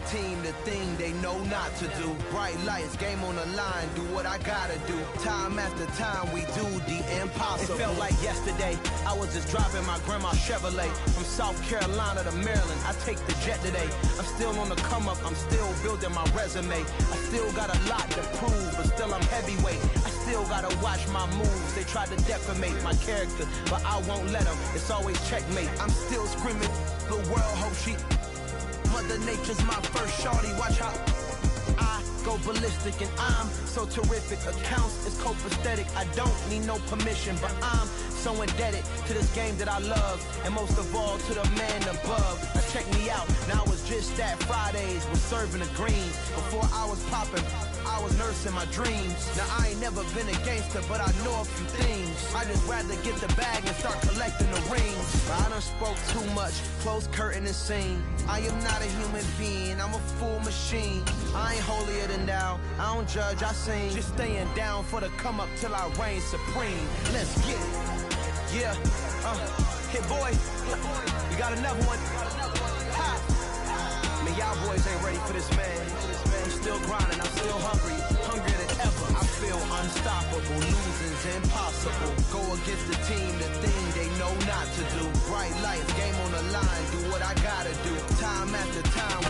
team the thing they know not to do. Bright lights, game on the line, do what I gotta do. Time after time, we do the impossible. It felt like yesterday, I was just driving my grandma's Chevrolet from South Carolina to Maryland. I take the jet today. I'm still on the come up, I'm still building my resume. I still got a lot to prove, but still I'm heavyweight. I still gotta watch my moves. They tried to defamate my character, but I won't let them. It's always checkmate. I'm still screaming, the world hope she. Mother Nature's my first shorty. Watch how I go ballistic, and I'm so terrific. Accounts is copacetic. I don't need no permission, but I'm so indebted to this game that I love, and most of all to the man above. Now check me out. Now it was just that Fridays was serving the greens. Before I was popping, I was nursing my dreams. Now I ain't never been a gangster, but I know a few things. I just rather get the bag and start collecting the rings. But I done spoke too much, close curtain and scene. I am not a human being, I'm a full machine. I ain't holier than thou, I don't judge, I sing. Just staying down for the come up till I reign supreme. Let's get it. Yeah, hit boy, we got another one. Ha! Man, y'all boys ain't ready for this, man. I'm still grinding, I'm still hungry, hungrier than ever. I feel unstoppable, losing's impossible. Go against the team, the thing they know not to do. Bright lights, game on the line, do what I gotta do. Time after time,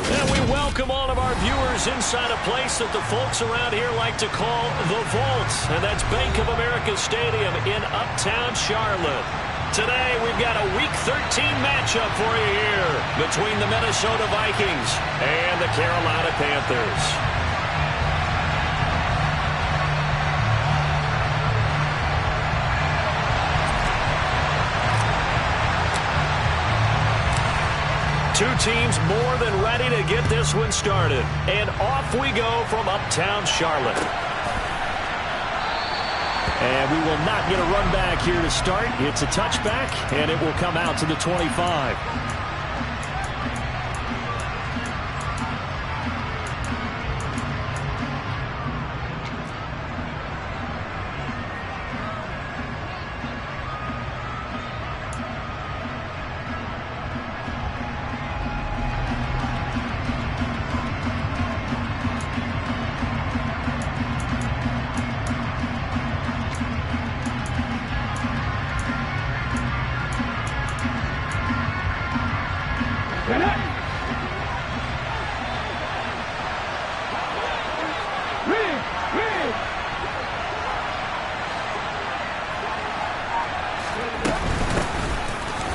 And we welcome all of our viewers inside a place that the folks around here like to call the Vault, and that's Bank of America Stadium in Uptown Charlotte. Today, we've got a Week 13 matchup for you here between the Minnesota Vikings and the Carolina Panthers. Two teams more than ready to get this one started. And off we go from Uptown Charlotte. And we will not get a run back here to start. It's a touchback, and it will come out to the 25.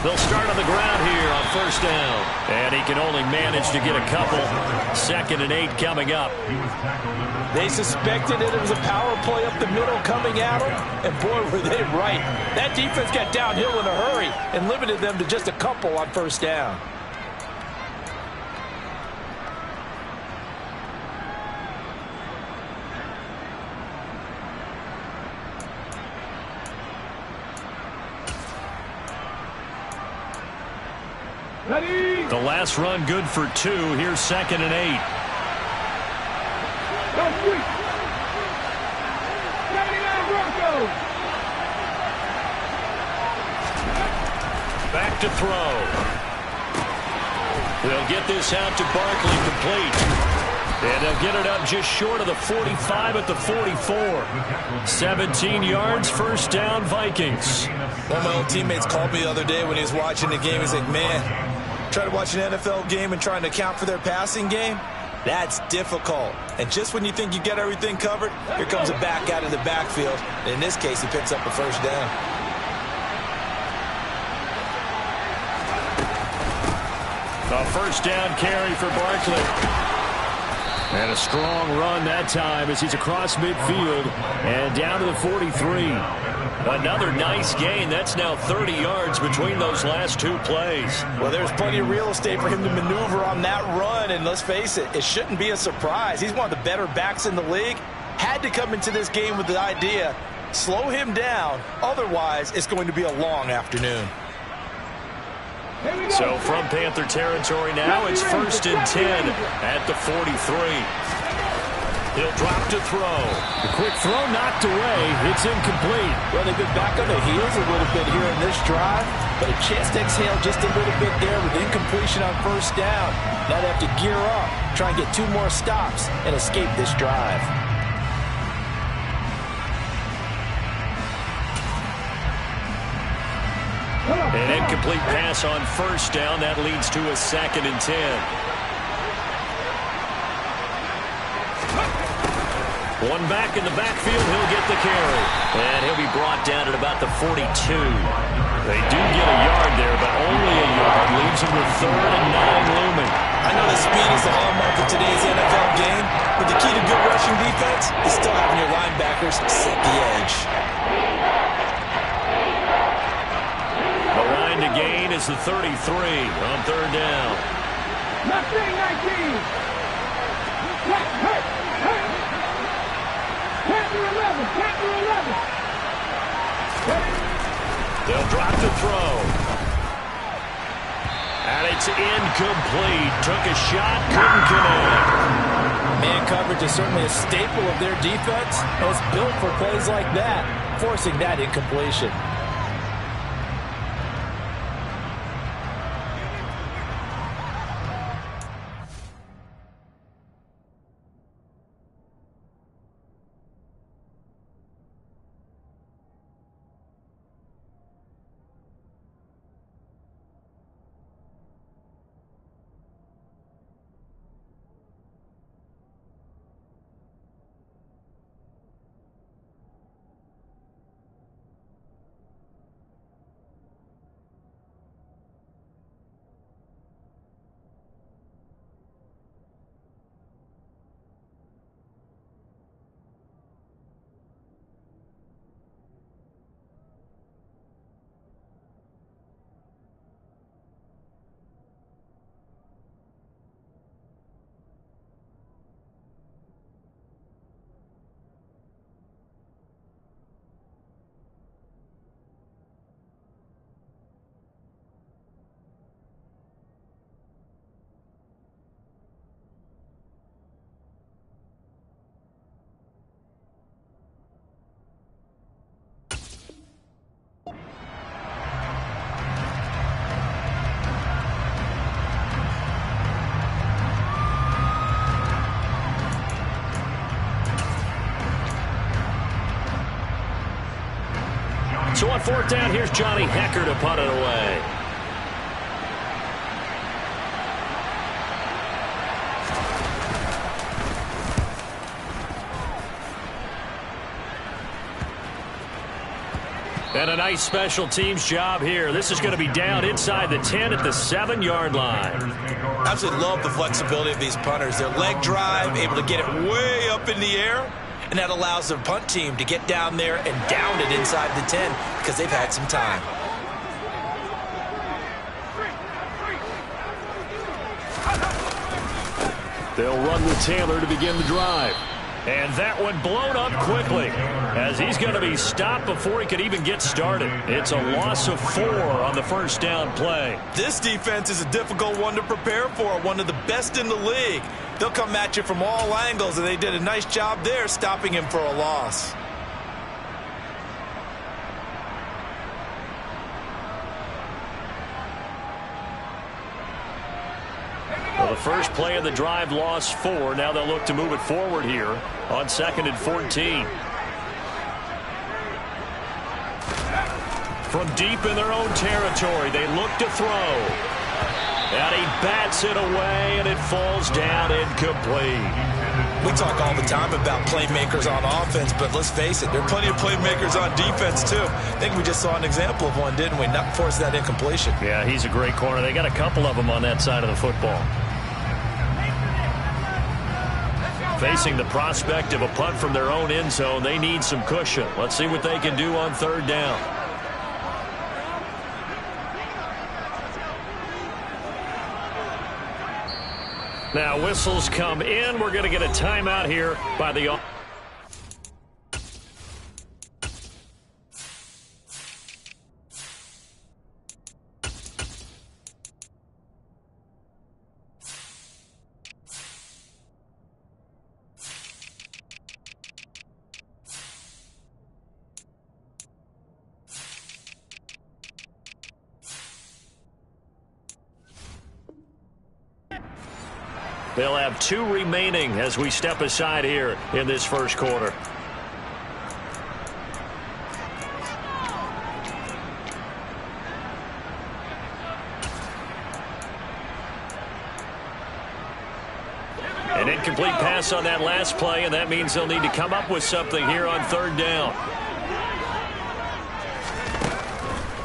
They'll start on the ground here on first down. And he can only manage to get a couple. 2nd and 8 coming up. They suspected that it was a power play up the middle coming at them. And boy, were they right. That defense got downhill in a hurry and limited them to just a couple on first down. The last run good for 2. Here's 2nd and 8. Back to throw. They'll get this out to Barkley, complete. And they'll get it up just short of the 45 at the 44. 17 yards, first down, Vikings. One of my old teammates called me the other day when he was watching the game. He's like, man, trying to watch an NFL game and trying to account for their passing game, that's difficult. And just when you think you get everything covered, here comes a back out of the backfield. And in this case, he picks up a first down. A first down carry for Barkley. And a strong run that time as he's across midfield and down to the 43. Another nice gain. That's now 30 yards between those last two plays. Well, there's plenty of real estate for him to maneuver on that run. And let's face it, it shouldn't be a surprise. He's one of the better backs in the league. Had to come into this game with the idea, slow him down. Otherwise, it's going to be a long afternoon. So from Panther territory now, it's 1st and 10 at the 43. He'll drop to throw. The quick throw knocked away. It's incomplete. Well, they've been back on their heels a little bit here in this drive, but a chance to exhale just a little bit there with incompletion on first down. Now they have to gear up, try and get 2 more stops, and escape this drive. An incomplete pass on first down. That leads to a 2nd and 10. One back in the backfield, he'll get the carry. And he'll be brought down at about the 42. They do get a yard there, but only a yard. Leaves him with 3rd and 9 looming. I know that speed is the hallmark of today's NFL game, but the key to good rushing defense is still having your linebackers set the edge. The line to gain is the 33 on 3rd down. Left wing 19. Captain 11. They'll drop to throw. And it's incomplete. Took a shot, couldn't connect. Man coverage is certainly a staple of their defense, and it's built for plays like that, forcing that incompletion. So on 4th down, here's Johnny Hecker to punt it away. And a nice special teams job here. This is going to be down inside the 10 at the 7-yard line. Absolutely love the flexibility of these punters. Their leg drive, able to get it way up in the air, and that allows their punt team to get down there and down it inside the 10 because they've had some time. They'll run with Taylor to begin the drive. And that one blown up quickly as he's going to be stopped before he could even get started. It's a loss of 4 on the first down play. This defense is a difficult one to prepare for, one of the best in the league. They'll come at you from all angles, and they did a nice job there stopping him for a loss. Well, the first play of the drive lost 4. Now they'll look to move it forward here on 2nd and 14. From deep in their own territory, they look to throw. And he bats it away, and it falls down incomplete. We talk all the time about playmakers on offense, but let's face it, there are plenty of playmakers on defense, too. I think we just saw an example of one, didn't we? Not force that incompletion. Yeah, he's a great corner. They got a couple of them on that side of the football. Facing the prospect of a punt from their own end zone, they need some cushion. Let's see what they can do on 3rd down. Now whistles come in. We're going to get a timeout here by the... They'll have 2 remaining as we step aside here in this first quarter. An incomplete pass on that last play, and that means they'll need to come up with something here on 3rd down.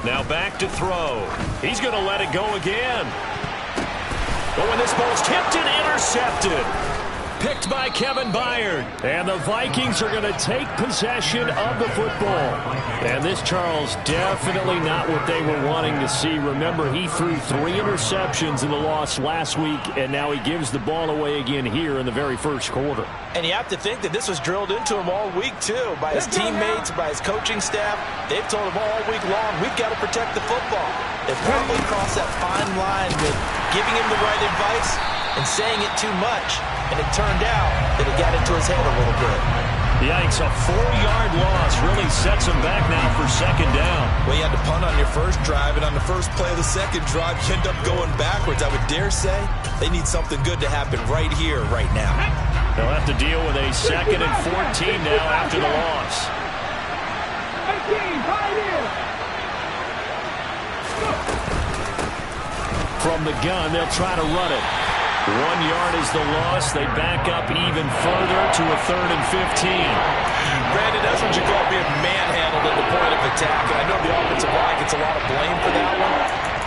Now back to throw. He's going to let it go again. Oh, and this ball's tipped and intercepted. Picked by Kevin Byard. And the Vikings are going to take possession of the football. And this, Charles, definitely not what they were wanting to see. Remember, he threw 3 interceptions in the loss last week, and now he gives the ball away again here in the very first quarter. And you have to think that this was drilled into him all week, too, by his teammates, by his coaching staff. They've told him all week long, we've got to protect the football. They probably crossed that fine line with giving him the right advice and saying it too much. And it turned out that it got into his head a little bit. Yikes, a 4-yard loss really sets him back now for 2nd down. Well, you had to punt on your first drive, and on the first play of the second drive, you end up going backwards. I would dare say they need something good to happen right here, right now. They'll have to deal with a 2nd and 14 now after the loss. 18, pioneer. From the gun, they'll try to run it. 1 yard is the loss. They back up even further to a 3rd and 15. Brandon, that's what you call being manhandled at the point of attack. And I know the offensive line gets a lot of blame for that one.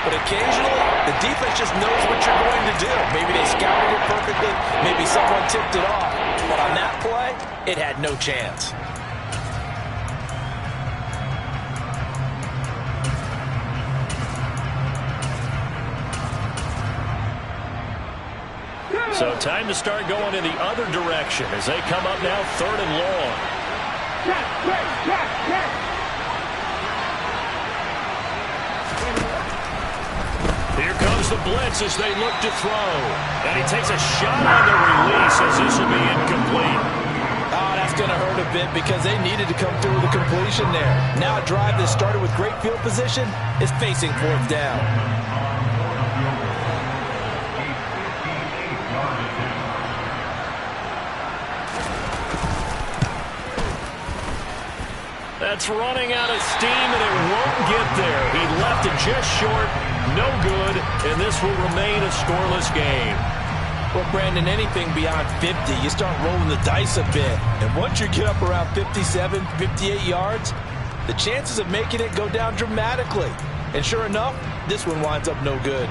But occasionally, the defense just knows what you're going to do. Maybe they scouted it perfectly. Maybe someone tipped it off. But on that play, it had no chance. So time to start going in the other direction as they come up now 3rd and long. Here comes the blitz as they look to throw. And he takes a shot on the release as this will be incomplete. Oh, that's going to hurt a bit because they needed to come through with a completion there. Now a drive that started with great field position is facing 4th down. That's running out of steam, and it won't get there. He left it just short, no good, and this will remain a scoreless game. Well, Brandon, anything beyond 50, you start rolling the dice a bit. And once you get up around 57, 58 yards, the chances of making it go down dramatically. And sure enough, this one winds up no good.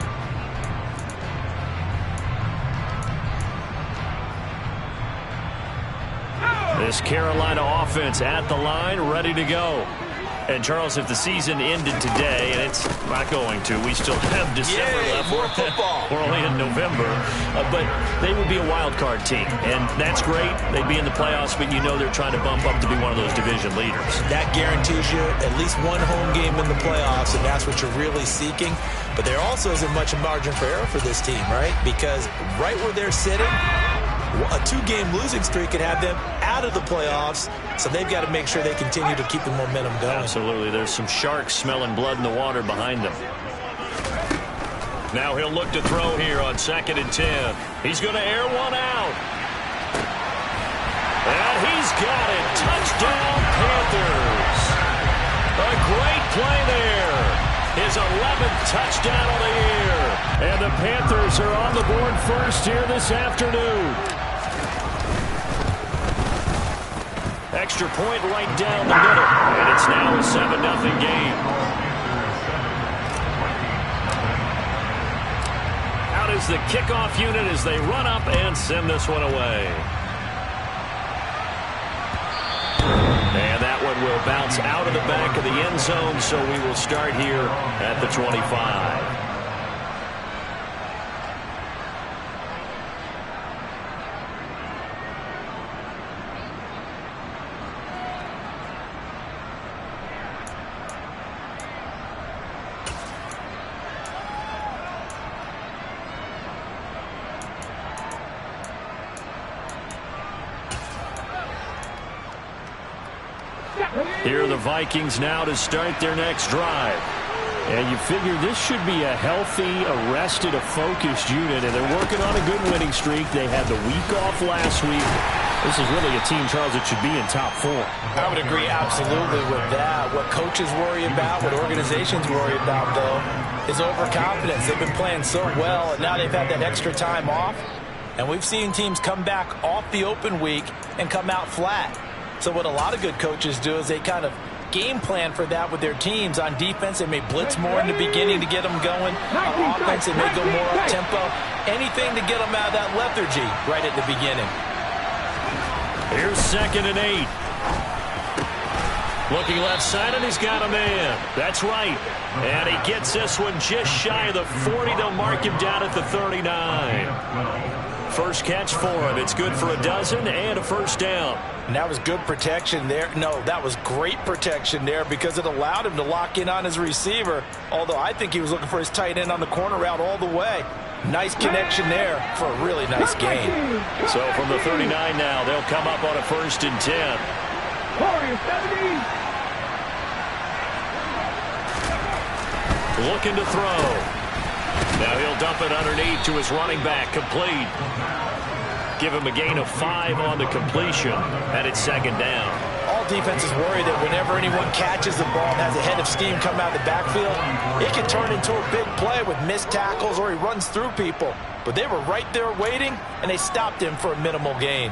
This Carolina offense at the line, ready to go. And, Charles, if the season ended today, and it's not going to, we still have December left. More football. We're only in November. But they would be a wild card team, and that's great. They'd be in the playoffs, but you know they're trying to bump up to be one of those division leaders. That guarantees you at least one home game in the playoffs, and that's what you're really seeking. But there also isn't much margin for error for this team, right? Because right where they're sitting, a 2-game losing streak could have them out of the playoffs, so they've got to make sure they continue to keep the momentum going. Absolutely. There's some sharks smelling blood in the water behind them. Now he'll look to throw here on 2nd and 10. He's going to air one out. And he's got it. Touchdown, Panthers. A great play there. His 11th touchdown of the year. And the Panthers are on the board first here this afternoon. Extra point right down the middle. And it's now a 7-0 game. Out is the kickoff unit as they run up and send this one away. And that one will bounce out of the back of the end zone, so we will start here at the 25. Here are the Vikings now to start their next drive. And you figure this should be a healthy, arrested, a focused unit, and they're working on a good winning streak. They had the week off last week. This is really a team, Charles, that should be in top 4. I would agree absolutely with that. What coaches worry about, what organizations worry about, though, is overconfidence. They've been playing so well, and now they've had that extra time off. And we've seen teams come back off the open week and come out flat. So what a lot of good coaches do is they kind of game plan for that with their teams. On defense, they may blitz more in the beginning to get them going. On offense, they may go more up-tempo. Anything to get them out of that lethargy right at the beginning. Here's 2nd and 8. Looking left side, and he's got a man. That's right. And he gets this one just shy of the 40. They'll mark him down at the 39. First catch for him. It's good for a dozen and a first down. And that was good protection there. No, that was great protection there because it allowed him to lock in on his receiver, although I think he was looking for his tight end on the corner route all the way. Nice connection there for a really nice gain. So from the 39 now, they'll come up on a 1st and 10. Looking to throw. Now he'll dump it underneath to his running back. Complete. Give him a gain of 5 on the completion, and it's 2nd down. All defenses worry that whenever anyone catches the ball and has a head of steam come out of the backfield, it can turn into a big play with missed tackles or he runs through people. But they were right there waiting, and they stopped him for a minimal gain.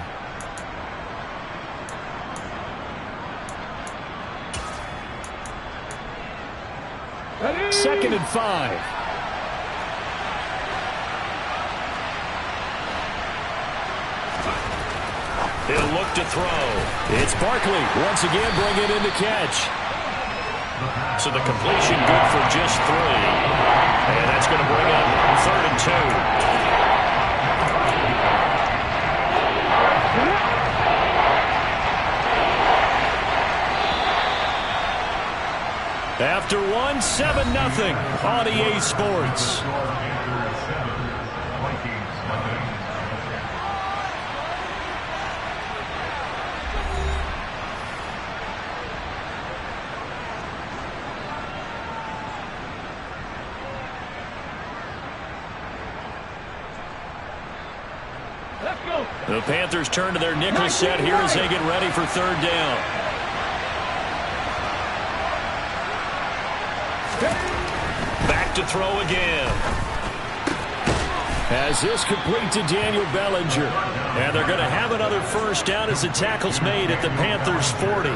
Second and 5. He'll look to throw. It's Barkley once again bringing in the catch. So the completion good for just 3. And that's going to bring up 3rd and 2. After 1, 7-0 on EA Sports. The Panthers turn to their nickel set here as they get ready for 3rd down. Back to throw again. As this complete to Daniel Bellinger. And they're going to have another first down as the tackle's made at the Panthers' 40.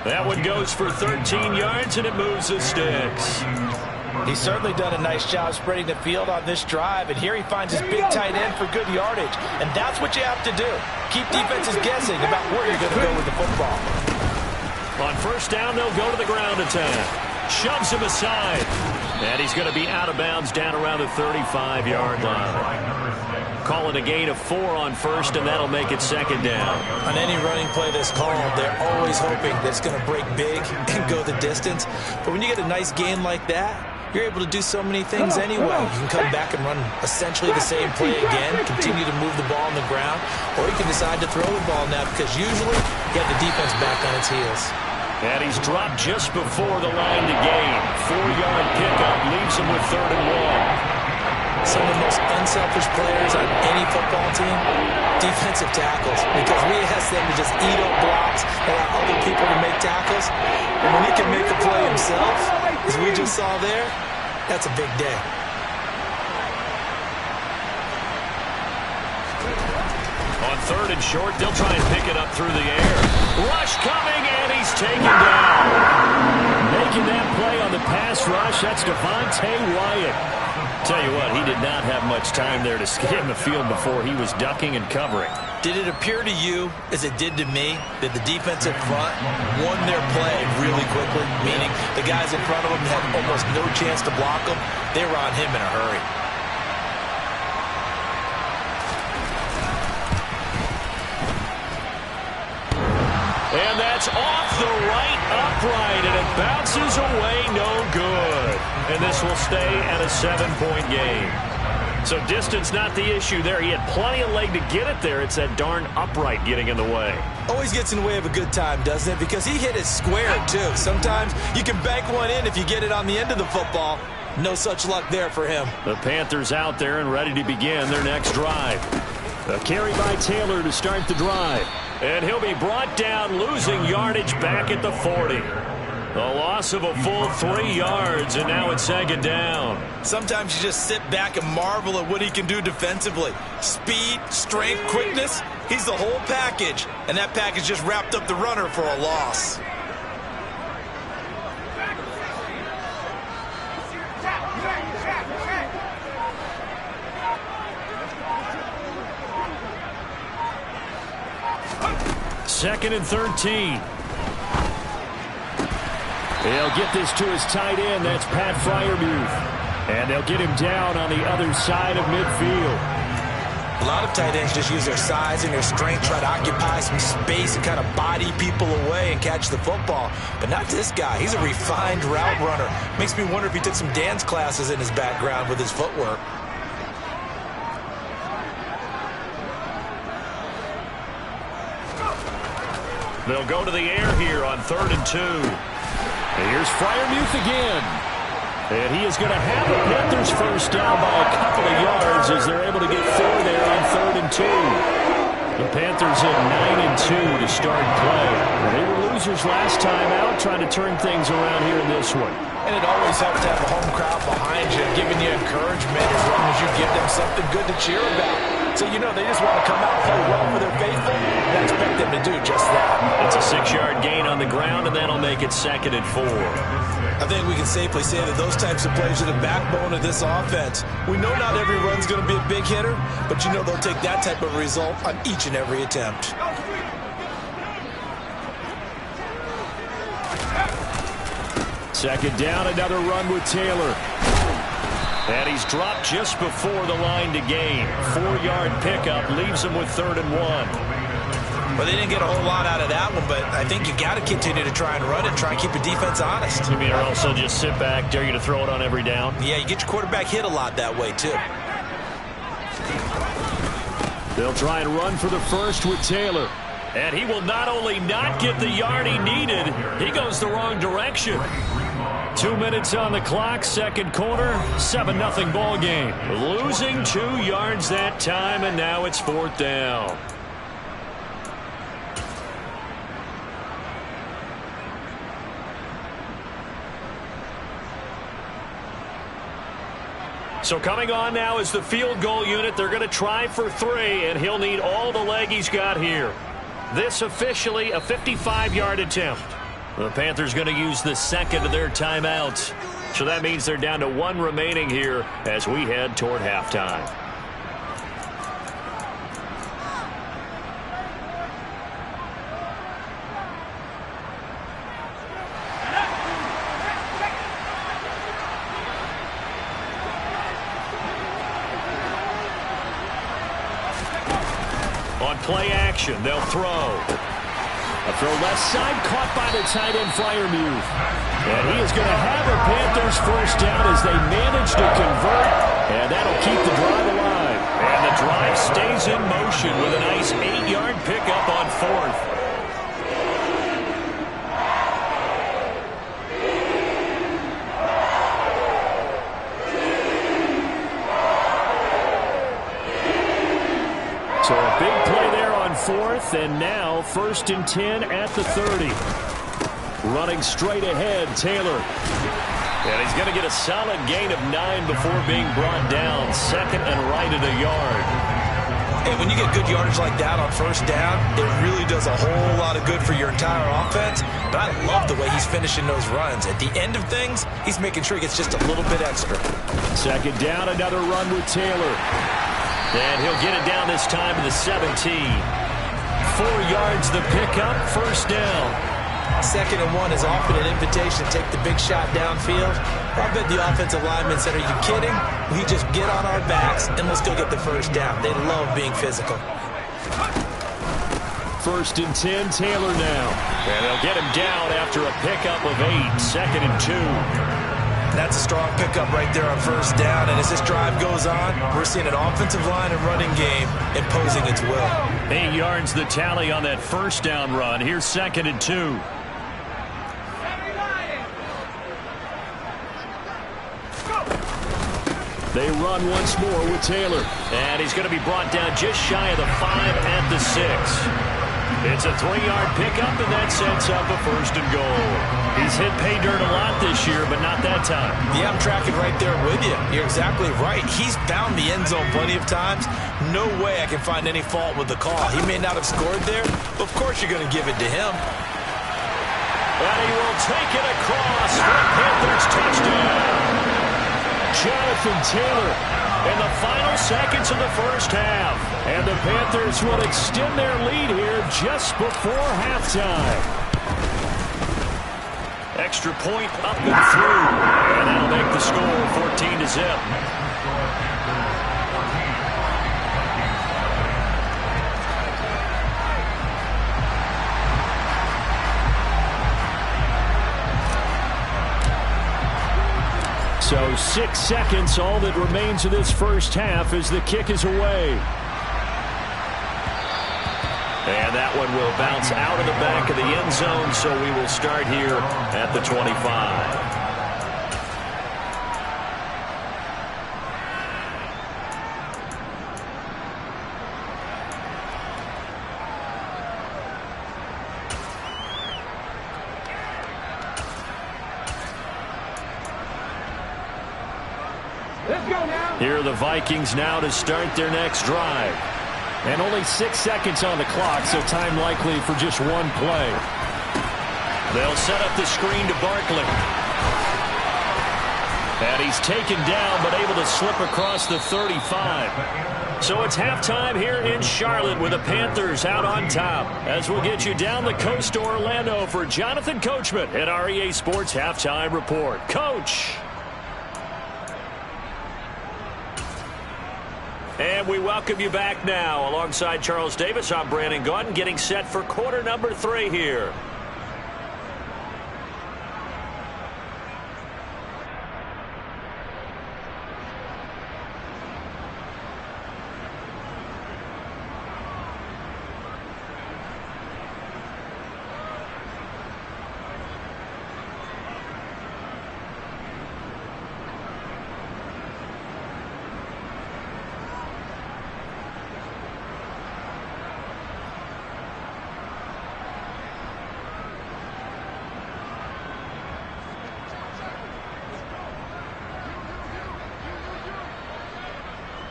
That one goes for 13 yards, and it moves the sticks. He's certainly done a nice job spreading the field on this drive, and here he finds his big tight end for good yardage. And that's what you have to do. Keep defenses guessing about where you're going to go with the football. On 1st down, they'll go to the ground attack. Shoves him aside. And he's going to be out of bounds down around the 35-yard line. Call it a gain of 4 on 1st, and that'll make it 2nd down. On any running play that's called, they're always hoping that it's going to break big and go the distance. But when you get a nice gain like that, you're able to do so many things anyway. You can come back and run essentially the same play again, continue to move the ball on the ground, or you can decide to throw the ball now because usually you have the defense back on its heels. And he's dropped just before the line to gain. 4-yard pickup leaves him with 3rd and 1. Some of the most unselfish players on any football team, defensive tackles, because we ask them to just eat up blocks, allow other people to make tackles. And when he can make a play himself, as we just saw there, that's a big day. On 3rd and short, they'll try and pick it up through the air. Rush coming, and he's taken down. Making that play on the pass rush, that's Devontae Wyatt. Tell you what, he did not have much time there to scan the field before he was ducking and covering. Did it appear to you, as it did to me, that the defensive front won their play really quickly? Meaning the guys in front of them had almost no chance to block him. They were on him in a hurry. And that's off the right upright, and it bounces away no good. And this will stay at a 7-point game. So distance not the issue there. He had plenty of leg to get it there. It's that darn upright getting in the way. Always gets in the way of a good time, doesn't it? Because he hit it square, too. Sometimes you can bank one in if you get it on the end of the football. No such luck there for him. The Panthers out there and ready to begin their next drive. A carry by Taylor to start the drive. And he'll be brought down, losing yardage back at the 40. A loss of a full 3 yards, and now it's 2nd down. Sometimes you just sit back and marvel at what he can do defensively. Speed, strength, quickness, he's the whole package. And that package just wrapped up the runner for a loss. Second and 13. They'll get this to his tight end. That's Pat Freiermuth. And they'll get him down on the other side of midfield. A lot of tight ends just use their size and their strength, try to occupy some space and kind of body people away and catch the football. But not this guy. He's a refined route runner. Makes me wonder if he took some dance classes in his background with his footwork. They'll go to the air here on 3rd and 2. Here's Freiermuth again. And he is going to have the Panthers first down by a couple of yards as they're able to get 4 there on 3rd and 2. The Panthers at 9 and 2 to start play. They were losers last time out, trying to turn things around here in this one. And it always helps to have a home crowd behind you, giving you encouragement as long as you give them something good to cheer about. So, you know, they just want to come out and play well for their faithful. I expect them to do just that. It's a 6-yard gain on the ground, and that'll make it 2nd and 4. I think we can safely say that those types of plays are the backbone of this offense. We know not every run's going to be a big hitter, but you know they'll take that type of result on each and every attempt. Second down, another run with Taylor. And he's dropped just before the line to gain. 4-yard pickup leaves him with 3rd and 1. Well, they didn't get a whole lot out of that one, but I think you got to continue to try and run it, try and keep your defense honest. You mean or also just sit back, dare you to throw it on every down? Yeah, you get your quarterback hit a lot that way, too. They'll try and run for the first with Taylor. And he will not only not get the yard he needed, he goes the wrong direction. 2 minutes on the clock, 2nd quarter, 7-0 ball game. Losing 2 yards that time, and now it's 4th down. So coming on now is the field goal unit. They're going to try for 3, and he'll need all the leg he's got here. This officially a 55-yard attempt. The Panthers going to use the 2nd of their timeouts. So that means they're down to 1 remaining here as we head toward halftime. On play action, they'll throw. A throw left side, caught by the tight end Freiermuth. And he is going to have a Panthers first down as they manage to convert. And that'll keep the drive alive. And the drive stays in motion with a nice 8-yard pickup on 4th. So a big play there on 4th, and now 1st and 10 at the 30. Running straight ahead, Taylor. And he's going to get a solid gain of 9 before being brought down. 2nd and right at a yard. Hey, when you get good yardage like that on 1st down, it really does a whole lot of good for your entire offense. But I love the way he's finishing those runs. At the end of things, he's making sure he gets just a little bit extra. 2nd down, another run with Taylor. And he'll get it down this time to the 17. 4 yards the pickup, 1st down. 2nd and 1 is often an invitation to take the big shot downfield. I bet the offensive lineman said, are you kidding? We just get on our backs and let's go get the 1st down. They love being physical. 1st and 10, Taylor now. And they'll get him down after a pickup of 8. 2nd and 2. That's a strong pickup right there on first down. And as this drive goes on, we're seeing an offensive line and running game imposing its will. 8 yards the tally on that first down run. Here's 2nd and 2. They run once more with Taylor. And he's going to be brought down just shy of the 5 at the 6. It's a 3-yard pickup, and that sets up a 1st and goal. He's hit pay dirt a lot this year, but not that time. Yeah, I'm tracking right there with you. You're exactly right. He's found the end zone plenty of times. No way I can find any fault with the call. He may not have scored there, but of course you're going to give it to him. And he will take it across for a Panthers touchdown. Jonathan Taylor in the final seconds of the first half. And the Panthers will extend their lead here just before halftime. Extra point up and through. And that'll make the score 14-0. So 6 seconds, all that remains of this first half as the kick is away. And that one will bounce out of the back of the end zone, so we will start here at the 25. Here are the Vikings now to start their next drive. And only 6 seconds on the clock, so time likely for just one play. They'll set up the screen to Barkley. And he's taken down, but able to slip across the 35. So it's halftime here in Charlotte with the Panthers out on top. As we'll get you down the coast to Orlando for Jonathan Coachman at our EA Sports Halftime Report. Coach. And we welcome you back now. Alongside Charles Davis, I'm Brandon Gaudin, getting set for quarter number 3 here.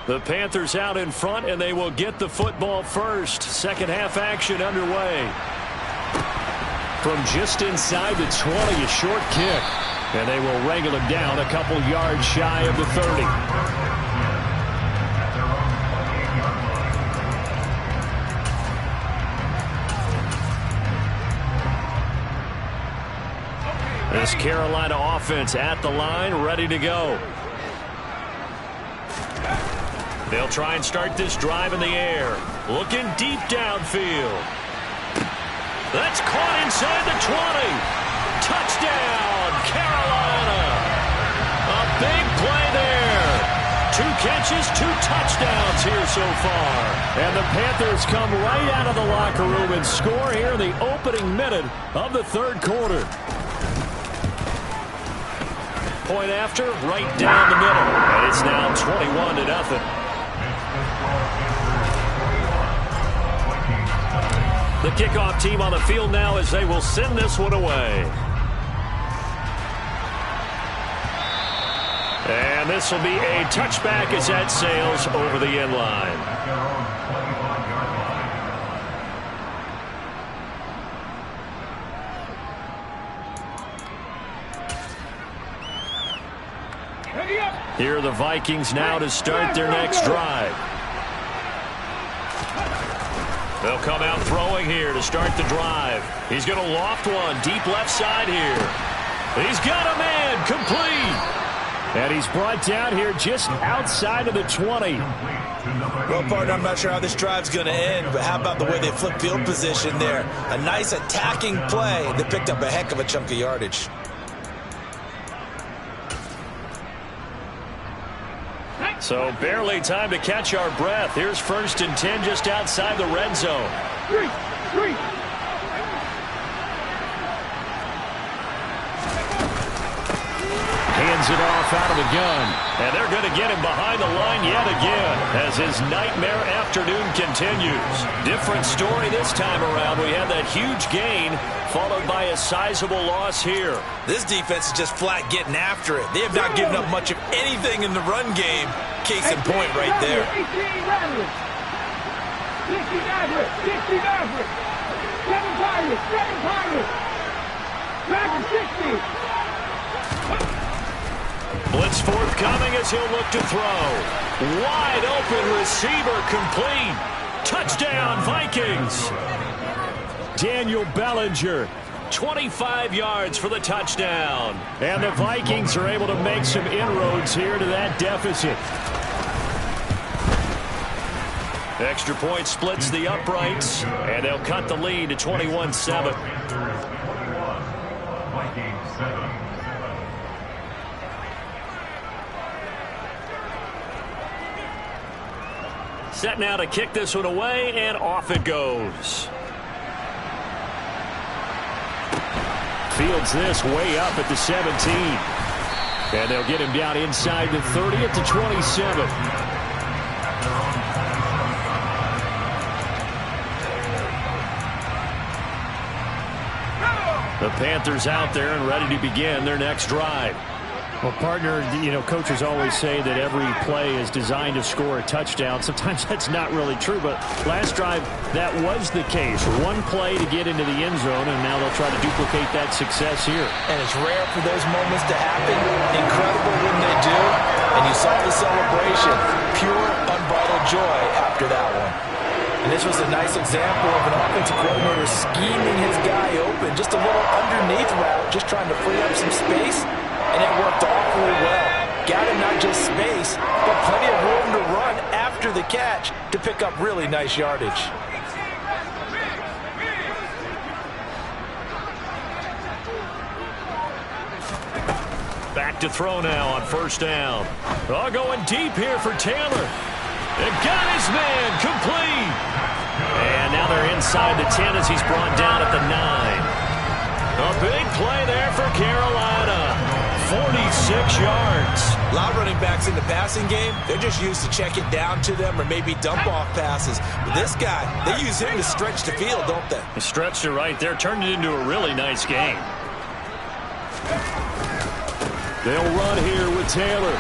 The Panthers out in front, and they will get the football first. Second half action underway. From just inside the 20, a short kick. And they will wrangle him down a couple yards shy of the 30. This Carolina offense at the line, ready to go. They'll try and start this drive in the air. Looking deep downfield. That's caught inside the 20. Touchdown, Carolina. A big play there. 2 catches, 2 touchdowns here so far. And the Panthers come right out of the locker room and score here in the opening minute of the third quarter. Point after, right down the middle. And it's now 21-0. The kickoff team on the field now as they will send this one away. And this will be a touchback as that sails over the end line. Here are the Vikings now to start their next drive. They'll come out throwing here to start the drive. He's going to loft one deep left side here. He's got a man complete. And he's brought down here just outside of the 20. Well, partner, I'm not sure how this drive's going to end, but how about the way they flip field position there? A nice attacking play that picked up a heck of a chunk of yardage. So barely time to catch our breath. Here's 1st and 10 just outside the red zone. Three. Hands it off out of the gun. And they're going to get him behind the line yet again as his nightmare afternoon continues. Different story this time around. We had that huge gain followed by a sizable loss here. This defense is just flat getting after it. They have not given up much of anything in the run game. Case in point right there. 18 Rattlers. 60 Maverick. 60 Maverick. 7 Pirates. 7 Pirates. Maverick 60. Blitz forthcoming as he'll look to throw. Wide open receiver complete. Touchdown Vikings. Daniel Bellinger, 25 yards for the touchdown. And the Vikings are able to make some inroads here to that deficit. Extra point splits the uprights, and they'll cut the lead to 21-7. Set now to kick this one away, and off it goes. Fields this way up at the 17. And they'll get him down inside the 30 at the 27. The Panthers out there and ready to begin their next drive. Well, partner, coaches always say that every play is designed to score a touchdown. Sometimes that's not really true, but last drive, that was the case. One play to get into the end zone, and now they'll try to duplicate that success here. And it's rare for those moments to happen. Incredible when they do. And you saw the celebration. Pure, unbridled joy after that one. And this was a nice example of an offensive coordinator scheming his guy open. Just a little underneath route, just trying to free up some space. And it worked awfully well. Got him not just space, but plenty of room to run after the catch to pick up really nice yardage. Back to throw now on 1st down. Oh, going deep here for Taylor. And got his man complete. And now they're inside the 10 as he's brought down at the 9. A big play there for Carolina. 46 yards. A lot of running backs in the passing game, they're just used to check it down to them or maybe dump off passes. But this guy, they use him to stretch the field, don't they? He stretched it right there, turned it into a really nice game. They'll run here with Taylor.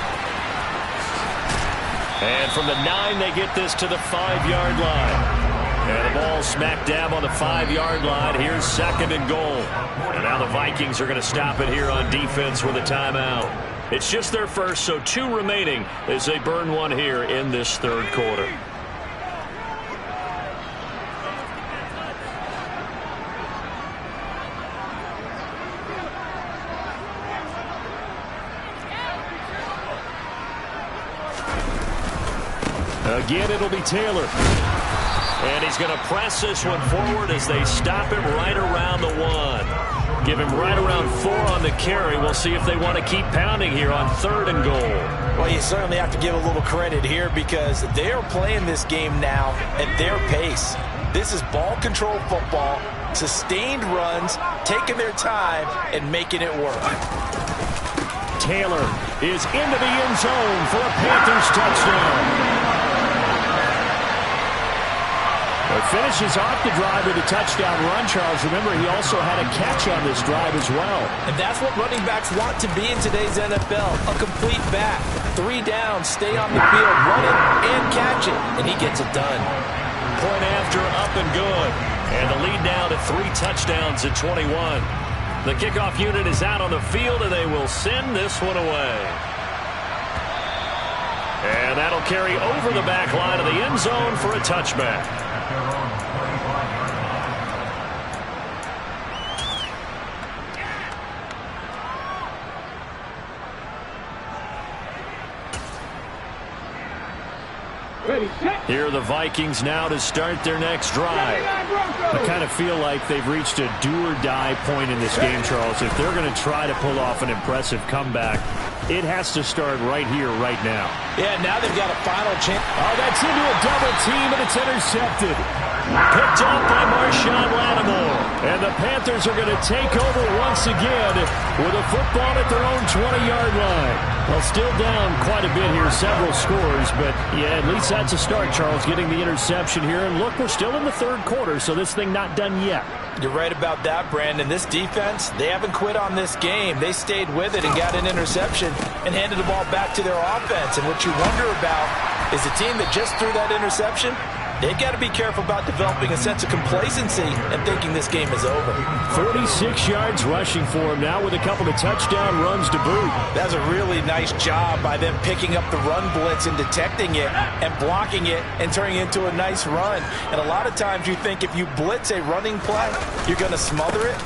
And from the 9, they get this to the 5-yard line. And the ball smack dab on the 5-yard line. Here's 2nd and goal. And now the Vikings are going to stop it here on defense with a timeout. It's just their first, so 2 remaining as they burn one here in this 3rd quarter. Again, it'll be Taylor. And he's going to press this one forward as they stop him right around the 1. Give him right around 4 on the carry. We'll see if they want to keep pounding here on 3rd and goal. Well, you certainly have to give a little credit here because they are playing this game now at their pace. This is ball control football, sustained runs, taking their time, and making it work. Taylor is into the end zone for a Panthers touchdown. Finishes off the drive with a touchdown run, Charles. Remember, he also had a catch on this drive as well. And that's what running backs want to be in today's NFL, a complete back. 3 down, stay on the field, run it, and catch it. And he gets it done. Point after, up and good. And the lead now to 3 touchdowns at 21. The kickoff unit is out on the field, and they will send this one away. And that'll carry over the back line of the end zone for a touchback. Ready, set. Here are the Vikings now to start their next drive. I kind of feel like they've reached a do-or-die point in this game, Charles. If they're going to try to pull off an impressive comeback, it has to start right here, right now. Yeah, now they've got a final chance. Oh, that's into a double team, and it's intercepted. Picked up by Marshawn Lattimore. And the Panthers are going to take over once again with a football at their own 20-yard line. Well, still down quite a bit here, several scores, but yeah, at least that's a start, Charles, getting the interception here. And look, we're still in the third quarter, so this thing not done yet. You're right about that, Brandon. This defense, they haven't quit on this game. They stayed with it and got an interception and handed the ball back to their offense. And what you wonder about is the team that just threw that interception, they've got to be careful about developing a sense of complacency and thinking this game is over. 46 yards rushing for him now with a couple of touchdown runs to boot. That's a really nice job by them picking up the run blitz and detecting it and blocking it and turning it into a nice run. And a lot of times you think if you blitz a running play, you're going to smother it.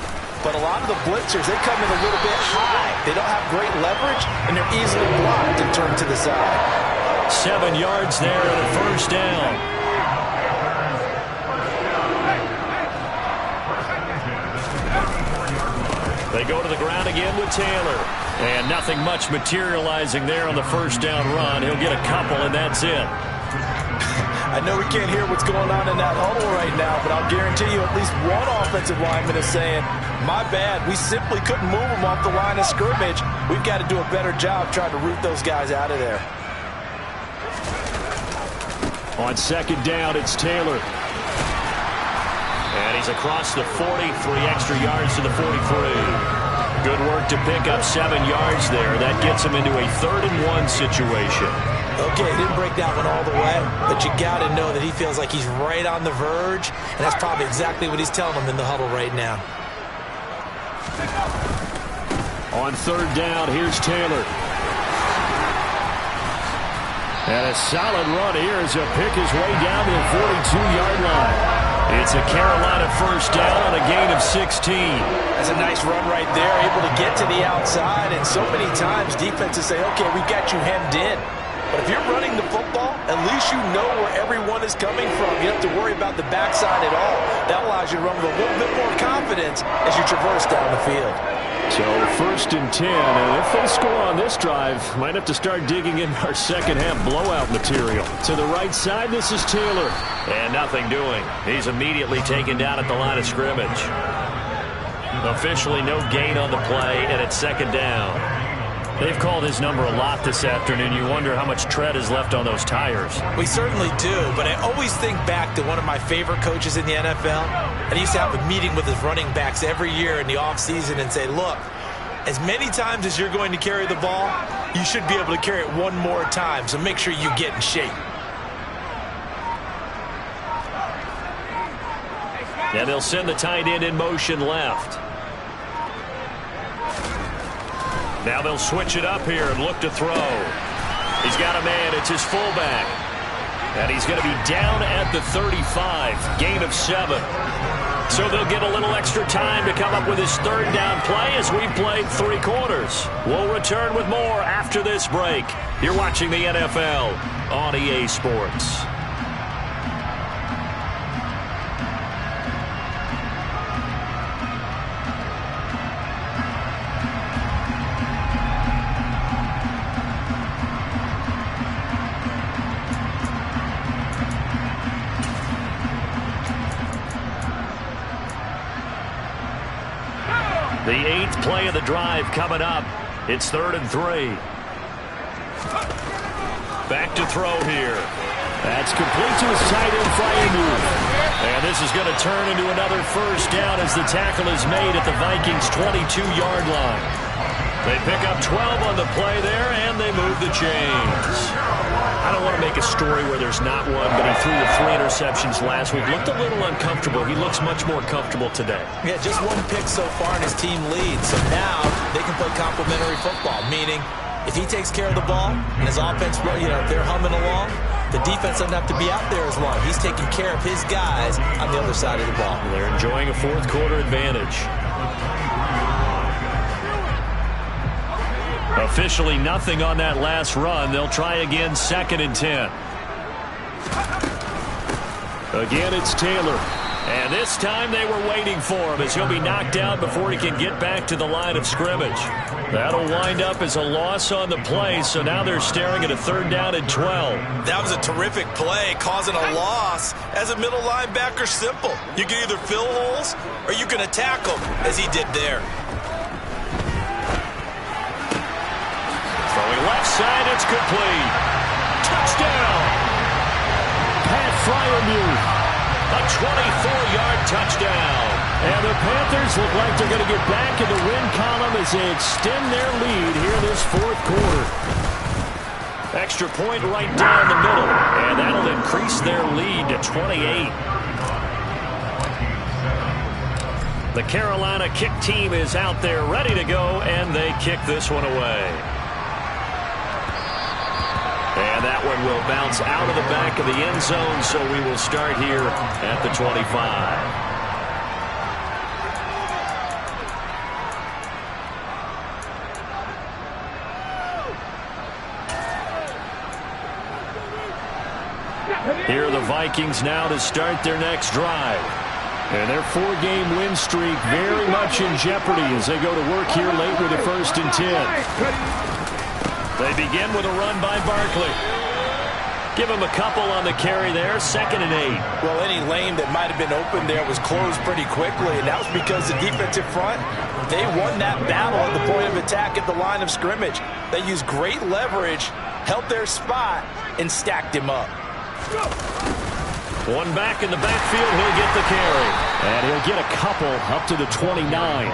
But a lot of the blitzers, they come in a little bit high. They don't have great leverage, and they're easily blocked and turned to the side. 7 yards there and a first down. They go to the ground again with Taylor. And nothing much materializing there on the first down run. He'll get a couple, and that's it. I know we can't hear what's going on in that huddle right now, but I'll guarantee you at least one offensive lineman is saying, my bad, we simply couldn't move them off the line of scrimmage. We've got to do a better job trying to root those guys out of there. On second down, it's Taylor. And he's across the 40, 3 extra yards to the 43. Good work to pick up 7 yards there. That gets him into a 3rd-and-1 situation. Okay, didn't break that one all the way, but you got to know that he feels like he's right on the verge, and that's probably exactly what he's telling them in the huddle right now. On 3rd down, here's Taylor. And a solid run here as he'll pick his way down to the 42-yard line. It's a Carolina first down on a gain of 16. That's a nice run right there, able to get to the outside, and so many times defenses say, okay, we've got you hemmed in. But if you're running the football, at least you know where everyone is coming from. You don't have to worry about the backside at all. That allows you to run with a little bit more confidence as you traverse down the field. So 1st and 10, and if they score on this drive, might have to start digging in our second-half blowout material. To the right side, this is Taylor. And nothing doing. He's immediately taken down at the line of scrimmage. Officially no gain on the play, and it's 2nd down. They've called his number a lot this afternoon. You wonder how much tread is left on those tires. We certainly do, but I always think back to one of my favorite coaches in the NFL. And he used to have a meeting with his running backs every year in the offseason and say, look, as many times as you're going to carry the ball, you should be able to carry it one more time, so make sure you get in shape. And they'll send the tight end in motion left. Now they'll switch it up here and look to throw. He's got a man. It's his fullback. And he's going to be down at the 35. Gain of 7. So they'll get a little extra time to come up with his 3rd down play as we've played 3 quarters. We'll return with more after this break. You're watching the NFL on EA Sports. The 8th play of the drive coming up. It's 3rd and 3. Back to throw here. That's complete to his tight end fire move. And this is going to turn into another first down as the tackle is made at the Vikings' 22-yard line. They pick up 12 on the play there, and they move the chains. I don't want to make a story where there's not one, but he threw the 3 interceptions last week. Looked a little uncomfortable. He looks much more comfortable today. Yeah, just 1 pick so far, and his team leads. So now they can play complementary football, meaning if he takes care of the ball and his offense, they're humming along, the defense doesn't have to be out there as long. He's taking care of his guys on the other side of the ball. They're enjoying a 4th quarter advantage. Officially nothing on that last run. They'll try again 2nd and 10. Again, it's Taylor. And this time they were waiting for him as he'll be knocked out before he can get back to the line of scrimmage. That'll wind up as a loss on the play, so now they're staring at a 3rd down and 12. That was a terrific play, causing a loss. As a middle linebacker, simple. You can either fill holes or you can attack them, as he did there. Throwing left side, it's complete. Touchdown! Pat Freiermuth. A 24-yard touchdown. And the Panthers look like they're going to get back in the win column as they extend their lead here this 4th quarter. Extra point right down the middle. And that'll increase their lead to 28. The Carolina kick team is out there ready to go, and they kick this one away. And that one will bounce out of the back of the end zone, so we will start here at the 25. Here are the Vikings now to start their next drive. And their 4-game win streak very much in jeopardy as they go to work here late with a 1st and 10. They begin with a run by Barkley. Give him a couple on the carry there, 2nd and 8. Well, any lane that might have been open there was closed pretty quickly, and that was because the defensive front, they won that battle at the point of attack at the line of scrimmage. They used great leverage, held their spot, and stacked him up. One back in the backfield, he'll get the carry. And he'll get a couple up to the 29.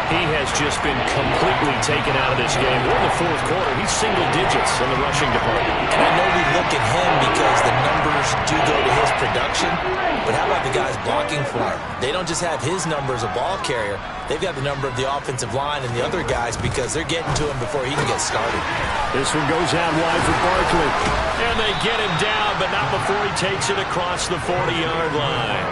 He has just been completely taken out of this game. We're in the 4th quarter. He's single digits in the rushing department. And I know we look at him because the numbers do go to his production, but how about the guys blocking for him? They don't just have his number as a ball carrier. They've got the number of the offensive line and the other guys because they're getting to him before he can get started. This one goes out wide for Barkley. And they get him down, but not before he takes it across the 40-yard line.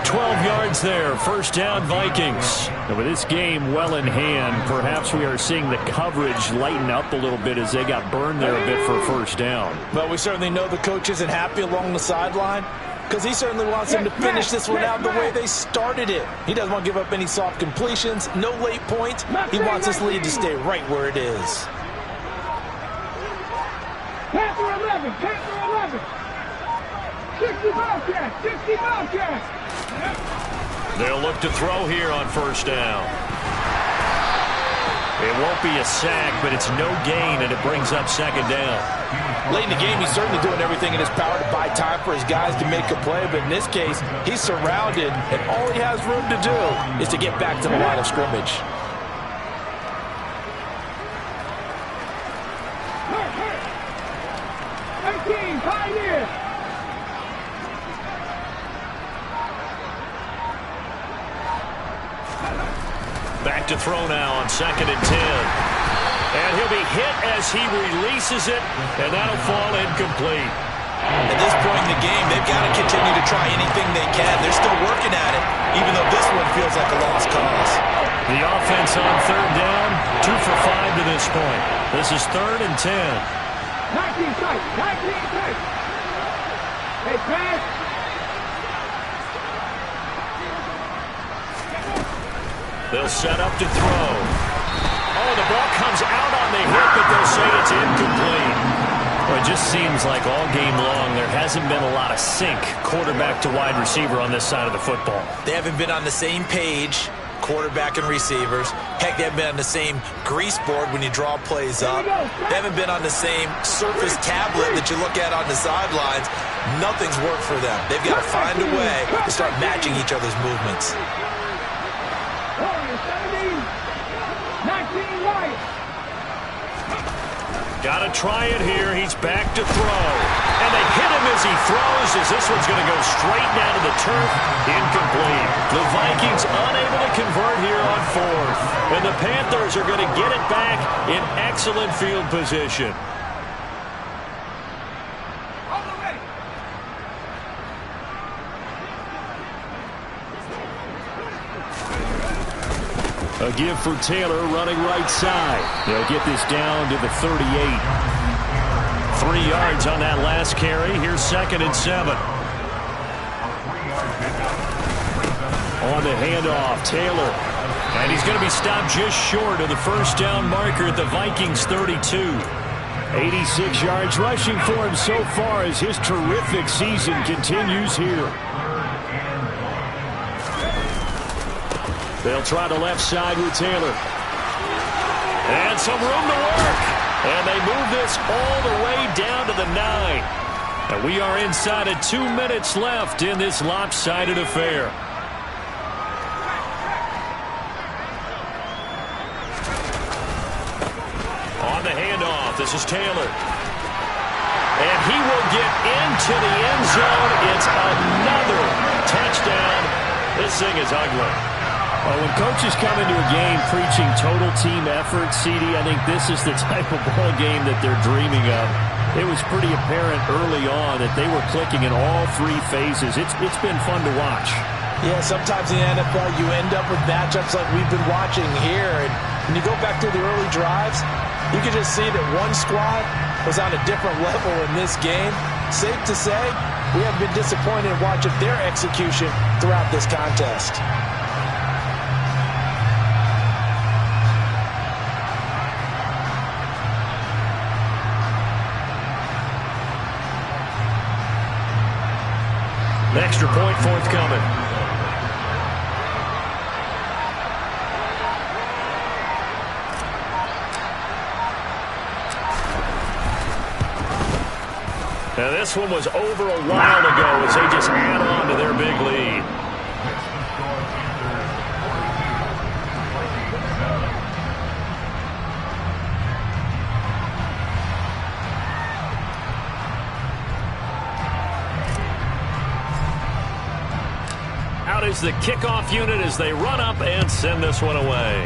12 yards there, 1st down Vikings. And with this game well in hand, perhaps we are seeing the coverage lighten up a little bit as they got burned there a bit for a 1st down. But we certainly know the coach isn't happy along the sideline because he certainly wants them to finish this one out the way they started it. He doesn't want to give up any soft completions, no late points. He wants this lead to stay right where it is. Panther 11, Panther 11. 60 Bobcats, 60 Bobcats. They'll look to throw here on 1st down. It won't be a sack, but it's no gain, and it brings up 2nd down. Late in the game, he's certainly doing everything in his power to buy time for his guys to make a play, but in this case, he's surrounded, and all he has room to do is to get back to the line of scrimmage. Back to throw now on 2nd and 10. And he'll be hit as he releases it, and that'll fall incomplete. At this point in the game, they've got to continue to try anything they can. They're still working at it, even though this one feels like a lost cause. The offense on 3rd down, 2 for 5 to this point. This is 3rd and 10. 19 tight, 19 tight. Hey, pass. They'll set up to throw. Oh, the ball comes out on the hit, but they'll say it's incomplete. Well, it just seems like all game long there hasn't been a lot of sync quarterback to wide receiver on this side of the football. They haven't been on the same page, quarterback and receivers. Heck, they haven't been on the same grease board when you draw plays up. They haven't been on the same surface tablet that you look at on the sidelines. Nothing's worked for them. They've got to find a way to start matching each other's movements. 19 right. Got to try it here. He's back to throw. And they hit him as he throws, as this one's going to go straight down to the turf. Incomplete. The Vikings unable to convert here on 4th. And the Panthers are going to get it back in excellent field position. A give for Taylor running right side. They'll get this down to the 38. 3 yards on that last carry. Here's 2nd and 7. On the handoff, Taylor. And he's going to be stopped just short of the first down marker at the Vikings 32. 86 yards rushing for him so far as his terrific season continues here. They'll try the left side with Taylor. And some room to work. And they move this all the way down to the 9. And we are inside of 2 minutes left in this lopsided affair. On the handoff, this is Taylor. And he will get into the end zone. It's another touchdown. This thing is ugly. Well, when coaches come into a game preaching total team effort, CD, I think this is the type of ball game that they're dreaming of. It was pretty apparent early on that they were clicking in all 3 phases. It's been fun to watch. Yeah, sometimes in the NFL you end up with matchups like we've been watching here. And when you go back to the early drives, you can just see that one squad was on a different level in this game. Safe to say, we have been disappointed in watching their execution throughout this contest. Extra point forthcoming. Now this one was over a while ago as they just add on to their big lead. Out is the kickoff unit as they run up and send this one away.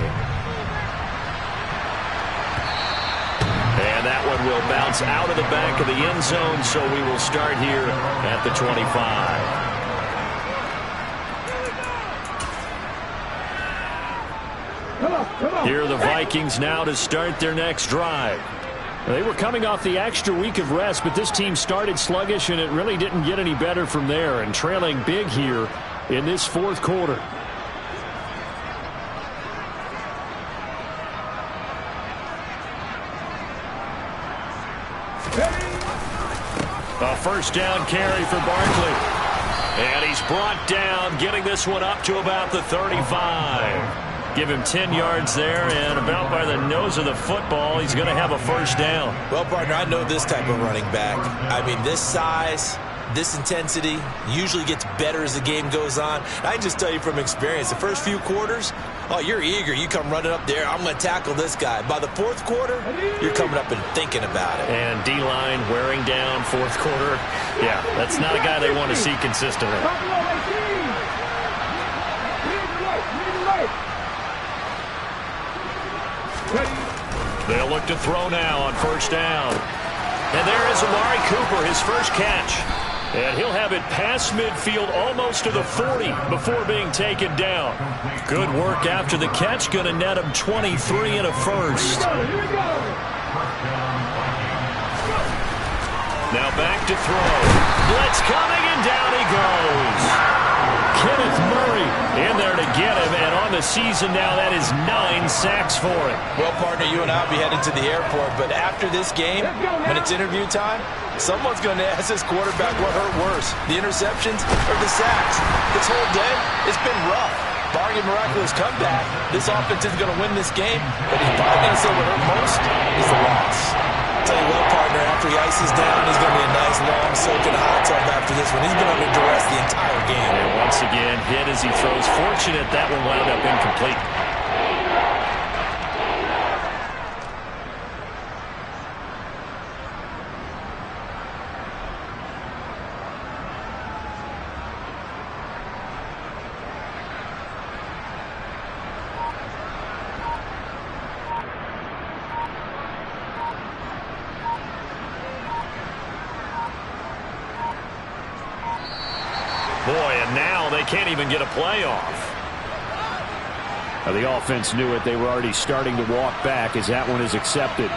And that one will bounce out of the back of the end zone, so we will start here at the 25. Here are the Vikings now to start their next drive. They were coming off the extra week of rest, but this team started sluggish, and it really didn't get any better from there, and trailing big here in this 4th quarter. A first down carry for Barkley. And he's brought down, getting this one up to about the 35. Give him 10 yards there, and about by the nose of the football, he's going to have a first down. Well, partner, I know this type of running back. I mean, this size, this intensity usually gets better as the game goes on. I can just tell you from experience, the first few quarters, oh, you're eager. You come running up there, I'm going to tackle this guy. By the 4th quarter, you're coming up and thinking about it. And D-line wearing down 4th quarter. Yeah, that's not a guy they want to see consistently. They'll look to throw now on first down. And there is Amari Cooper, his first catch. And he'll have it past midfield almost to the 40 before being taken down. Good work after the catch. Going to net him 23 and a first. Now back to throw. Blitz coming, and down he goes. Kenneth Murray in there to get him, and on the season now, that is 9 sacks for him. Well, partner, you and I will be headed to the airport, but after this game, when it's interview time, someone's going to ask this quarterback what hurt worse, the interceptions or the sacks. This whole day, it's been rough. Barring a miraculous comeback, this offense is going to win this game, but he's probably going to say what hurt most is the loss. Tell you what, partner, after he ices down, he's going to be a nice, long, soaking hot tub after this one. He's been under duress the entire game. And once again, hit as he throws. Fortunate that one wound up incomplete. Boy, and now they can't even get a playoff. Now, the offense knew it. They were already starting to walk back as that one is accepted.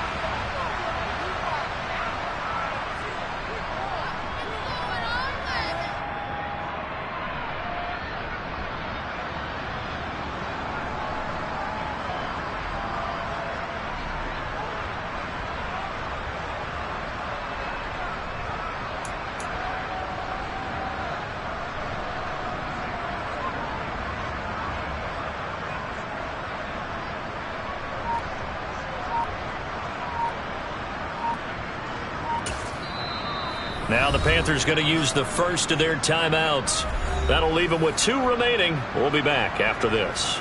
Now the Panthers going to use the first of their timeouts. That'll leave them with 2 remaining. We'll be back after this.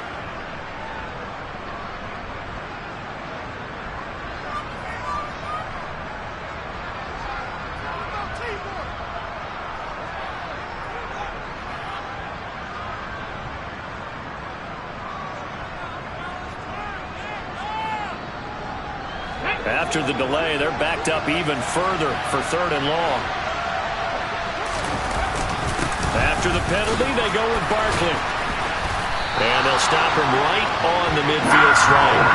After the delay, they're backed up even further for 3rd and long. After the penalty, they go with Barkley. And they'll stop him right on the midfield stripe.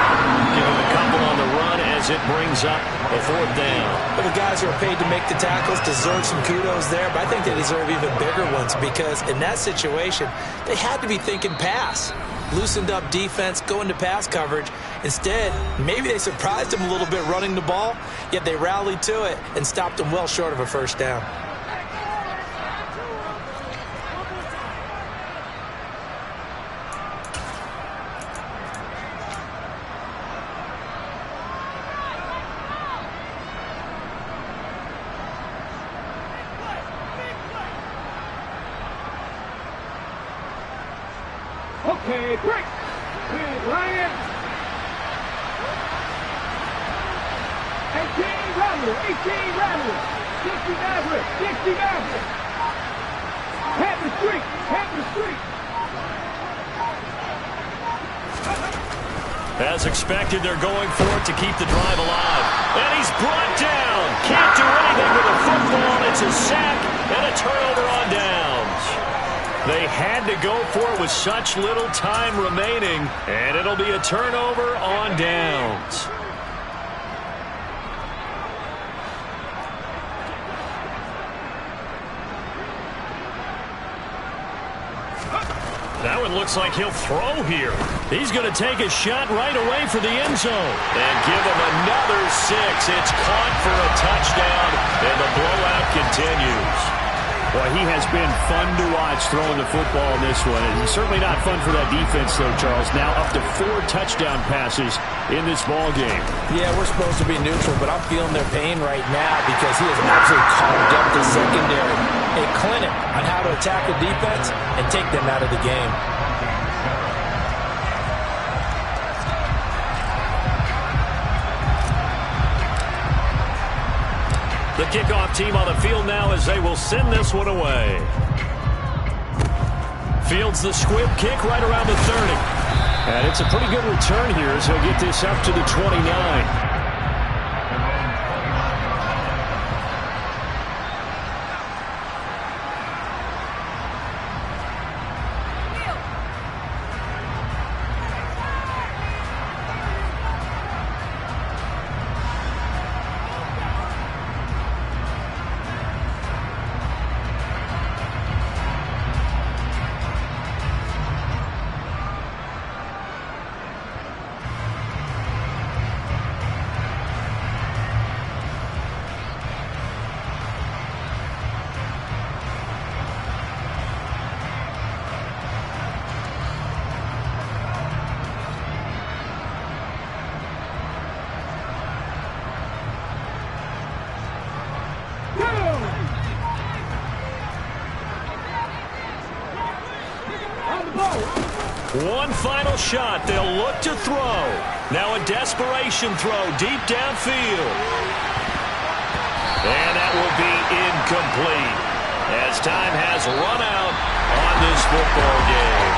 Give him a couple on the run as it brings up a 4th down. But the guys who are paid to make the tackles deserve some kudos there, but I think they deserve even bigger ones because in that situation, they had to be thinking pass. Loosened up defense, going to pass coverage. Instead, maybe they surprised him a little bit running the ball, yet they rallied to it and stopped him well short of a 1st down. Okay, break. Good, Ryan. 18 rattle, 18 rattle. 60 average, 60 average. Have the streak, have the streak. As expected, they're going for it to keep the drive alive. And he's brought down. Can't do anything with a football. It's a sack and a turnover on downs. They had to go for it with such little time remaining, and it'll be a turnover on downs. That one looks like he'll throw here. He's going to take a shot right away for the end zone. And give him another 6. It's caught for a touchdown, and the blowout continues. Boy, he has been fun to watch throwing the football in this one. And certainly not fun for that defense, though, Charles. Now up to 4 touchdown passes in this ball game. Yeah, we're supposed to be neutral, but I'm feeling their pain right now because he has absolutely carved up the secondary. A clinic on how to attack the defense and take them out of the game. The kickoff team on the field now as they will send this one away. Fields the squib kick right around the 30. And it's a pretty good return here as he'll get this up to the 29. One final shot. They'll look to throw. Now a desperation throw deep downfield. And that will be incomplete as time has run out on this football game.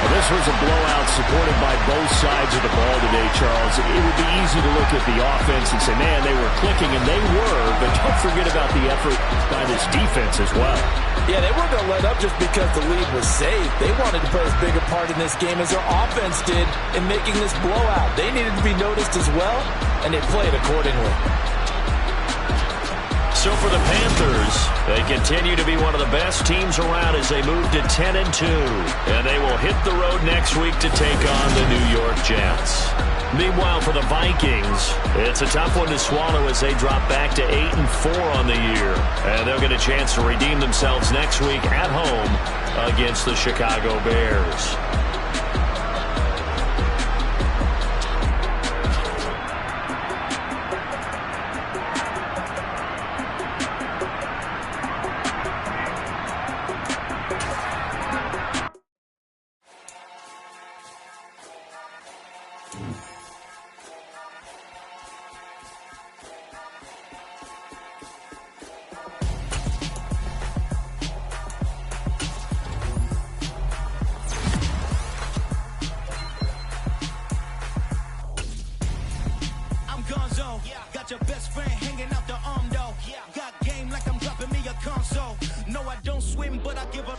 Well, this was a blowout supported by both sides of the ball today, Charles. It would be easy to look at the offense and say, man, they were clicking, and they were, but don't forget about the effort by this defense as well. Yeah, they weren't going to let up just because the lead was safe. They wanted to play as big a part in this game as their offense did in making this blowout. They needed to be noticed as well, and they played accordingly. So for the Panthers, they continue to be one of the best teams around as they move to 10-2. And they will hit the road next week to take on the New York Jets. Meanwhile, for the Vikings, it's a tough one to swallow as they drop back to 8-4 on the year. And they'll get a chance to redeem themselves next week at home against the Chicago Bears. give a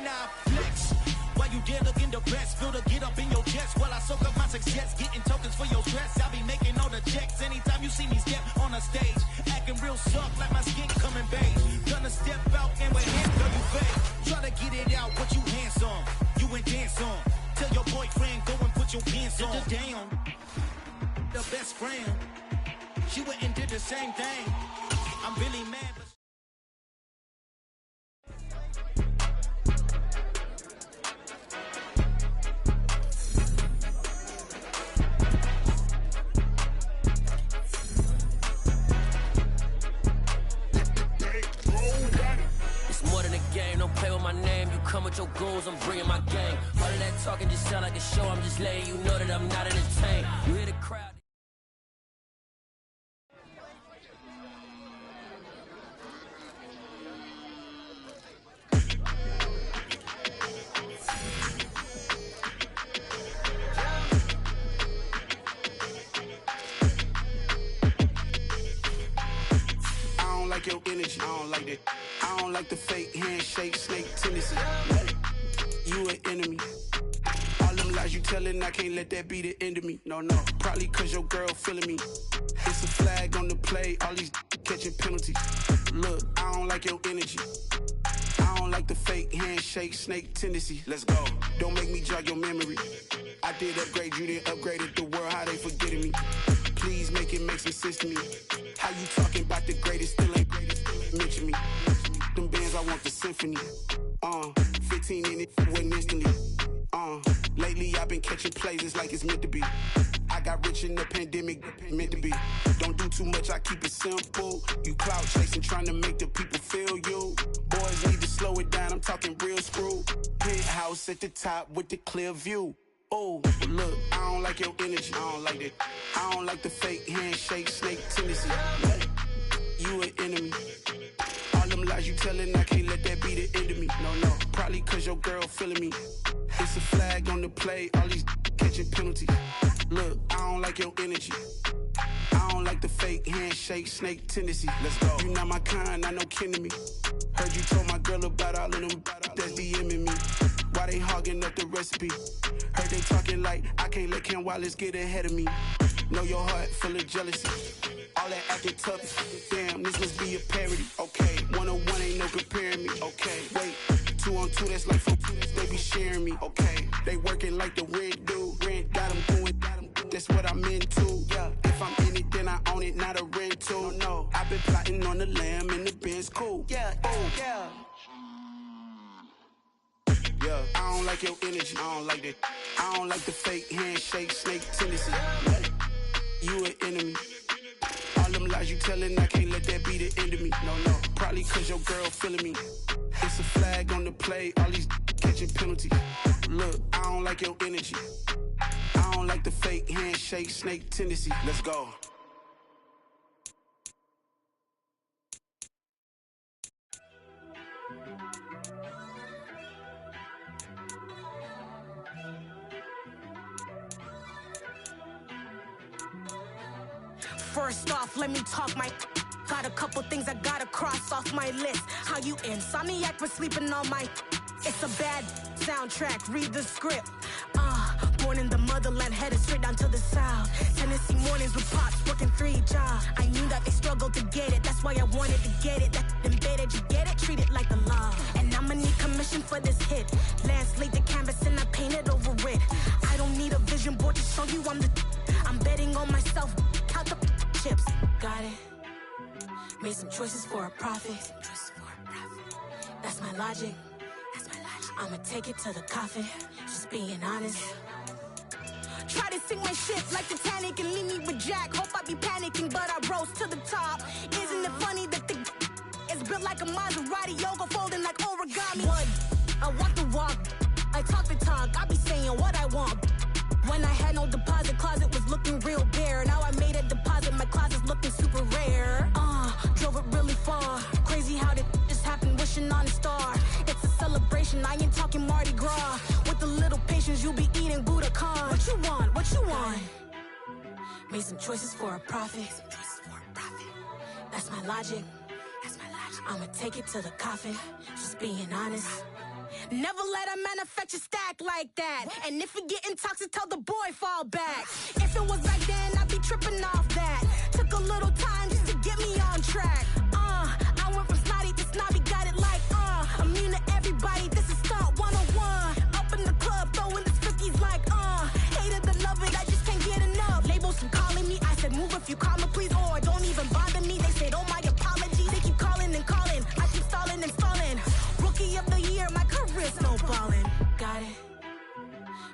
now flex. While you there looking the best, feel the get up in your chest. While I soak up my success, getting tokens for your stress. I'll be making all the checks anytime you see me step on a stage. Acting real soft like my skin coming beige. Gonna step out and with hands girl you fake. Try to get it out, but you handsome. You ain't dance on. Tell your boyfriend go and put your pants on. Damn, the best friend. She went and did the same thing. I'm really mad, but come with your goons, I'm bringing my gang. All of that talking just sound like a show. I'm just letting you know that I'm not entertained. You hear the crowd. I don't like your energy. I don't like that. I don't like the fake handshake, snake tendency. You an enemy. All them lies you telling, I can't let that be the end of me. No, probably cause your girl feeling me. It's a flag on the play, all these catching penalties. Look, I don't like your energy. I don't like the fake handshake, snake tendency. Let's go. Don't make me jog your memory. I did upgrade, you didn't upgrade it. The world, how they forgetting me. Please make it make some sense to me. How you talking about the greatest, still ain't greatest, mention me. Them bands, I want the symphony. 15 in it, wasn't instantly. Lately I've been catching plays, it's like it's meant to be. I got rich in the pandemic, meant to be. Don't do too much, I keep it simple. You clout chasing, trying to make the people feel you. Boys need to slow it down, I'm talking real screw. Penthouse at the top with the clear view. Oh, look, I don't like your energy. I don't like that. I don't like the fake handshake, snake tendency. You an enemy. All them lies you telling, I can't let that be the end of me. No, probably cause your girl feeling me. It's a flag on the play, all these catching penalties. Look, I don't like your energy. I don't like the fake handshake, snake tendency. Let's go. You not my kind, I know kin to me. Heard you told my girl about all of them that's DMing me. Why they hogging up the recipe? Heard they talking like I can't let Ken Wallace get ahead of me. Know your heart full of jealousy. All that acting tough. Damn, this must be a parody. Okay, 101 ain't no comparing me. Okay, wait, 2 on 2, that's like 4 they be sharing me. Okay, they working like the rent do. Rent got them doing, that's what I'm into. Yeah, if I'm in it, then I own it, not a rental. No, I've been plotting on the lamb and the Benz cool. Yeah, yeah. Yeah, I don't like your energy. I don't like that. I don't like the fake handshake, snake tendency. You an enemy. All them lies you telling, I can't let that be the end of me. No, probably cause your girl feeling me. It's a flag on the play, all these catching penalties. Look, I don't like your energy. I don't like the fake handshake, snake tendency. Let's go. First off, let me talk my... Got a couple things I gotta cross off my list. How you insomniac for sleeping on my... It's a bad soundtrack, read the script. Born in the motherland, headed straight down to the south. Tennessee mornings with pops, working 3 jobs. I knew that they struggled to get it, that's why I wanted to get it. That embedded, you get it, treat it like a law. And I'ma need commission for this hit. Lance laid the canvas and I painted over it. I don't need a vision board to show you I'm betting on myself, count the chips. Got it. Made some choices for a profit. That's my logic. I'ma take it to the coffin. Just being honest. Try to sing my shit like Titanic and leave me with Jack. Hope I be panicking, but I rose to the top. Isn't it funny that the is built like a Maserati, yoga folding like origami? One, I walk the walk. I talk the talk. I be saying what I want. When I had no deposit, closet was looking real bare. Now I made a deposit, my closet's looking super rare. Drove it really far. Crazy how did this happen, wishing on a star. It's a celebration, I ain't talking Mardi Gras. With a little patience, you'll be eating Budokan. What you want, what you want? Made some choices for a profit. That's my logic. I'ma take it to the coffin, just being honest. Never let a manufacture stack like that. And if it getting toxic, tell the boy fall back. If it was back then, I'd be tripping off that. Took a little time just to get me on track. I went from snotty to snobby, got it like, immune to everybody, this is stunt 101. Up in the club, throwing the 50s like, hated to love it, I just can't get enough. Labels from calling me, I said move if you call me please, or don't even bother me. They said, oh my apology, they keep calling and calling. I keep stalling and stalling. Rookie of the year, my career's snowballing. Got it.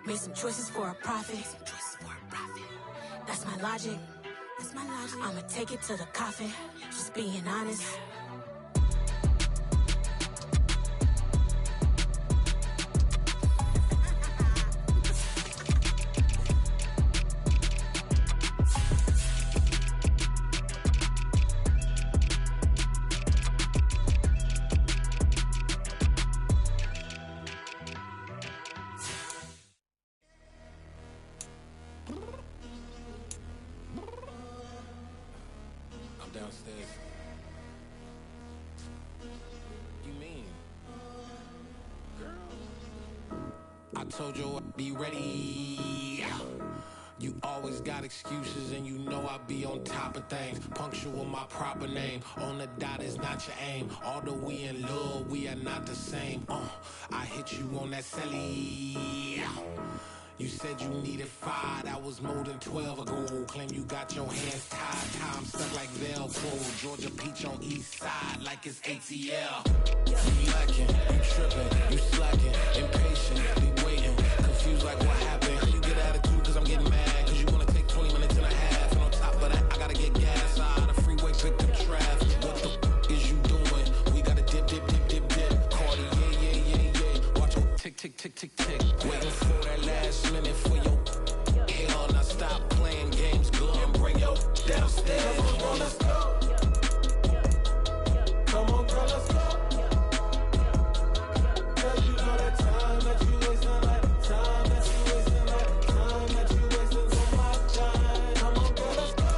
Made some choices for a profit. That's my logic. I'ma take it to the coffin, just being honest. Downstairs. You mean? Girl, I told you I'd be ready. You always got excuses and you know I be on top of things. Punctual my proper name. On the dot is not your aim. Although we in love, we are not the same. I hit you on that celly. You said you needed 5, that was more than 12 ago. Claim you got your hands tied, time stuck like Velcro. Georgia Peach on east side like it's ATL. You lacking, you tripping, you slacking, impatient, be waiting, confused like what happened. How you get attitude cause I'm getting mad, cause you wanna take 20 minutes and a half. And on top of that, I gotta get gas out of the freeway, pick up traffic. What the is you doing? We gotta dip, Cardi, yeah. Watch your tick, waiting for that last minute for your hell. Now stop playing games, go and bring your downstairs. Come on, let's go. Come on, girl, let's go. Cause you know that time that you wasting, like time that you wasting, like time that you wasting on my time. Come on, girl, let's go.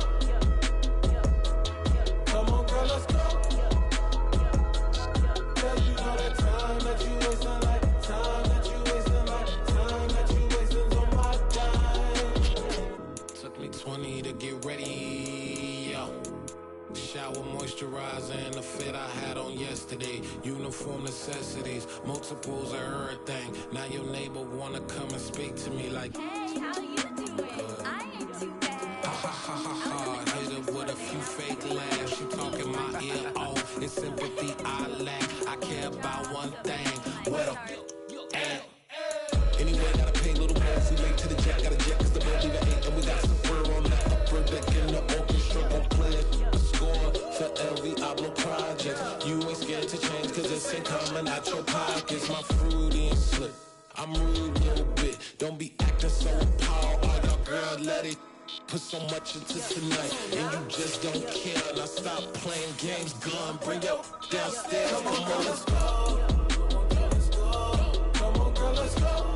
Come on, girl, let's go. Cause you know that time that you wasting, like time that you wasting, like time that you wasting on my time. Took me 20 to get ready, yo. Shower, moisturizer, and the fit I had on yesterday. Uniform necessities, multiples of everything. Now your neighbor wanna come and speak to me like, hey, how you doing? I ain't too bad. Ha. Hit her with a few fake laughs. She talking my ear off. It's sympathy I lack. I care about one thing. Well, anyway, gotta pay a little more. If we late to the jet, gotta jet cause the boat leave at 8. And we got some fur on the upper deck in the orchestra. Gon' play a score for every Oblo project. You ain't scared to change cause it's ain't coming out your pockets. My fruity and slip. I'm rude a little bit. Don't be acting so appalled. Oh, y'all girl, let it put so much into tonight. And you just don't care. Now stop playing games. Gun, bring your downstairs. Come on, let's go. Come on, girl, let's go.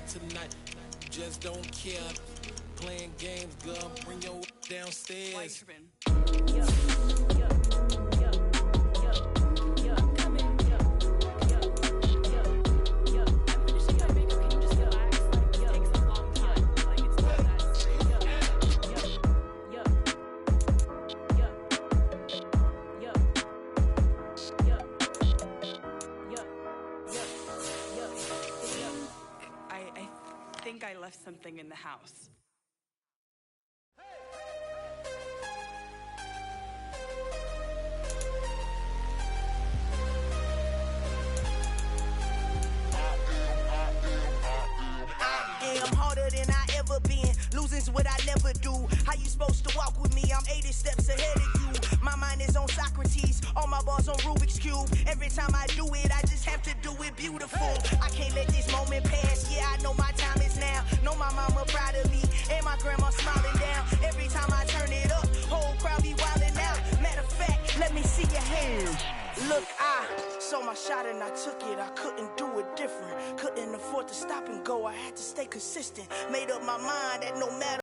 Tonight, just don't care. Playing games, girl, bring your downstairs. I left something in the house. I'm harder than I ever been. Losing's what I never do. How you supposed to walk with me? I'm 80 steps ahead of you. My mind is on Socrates. All my balls on Rubik's Cube. Every time I do it, I just have to do it beautiful. I can't let this moment pass. Yeah, I know my time is now. Know my mama proud of me. And my grandma smiling down. Every time I turn it up, whole crowd be wildin' out. Matter of fact, let me see you hands. Look, I saw my shot and I took it. I couldn't do it different. Couldn't afford to stop and go. I had to stay consistent. Made up my mind that no matter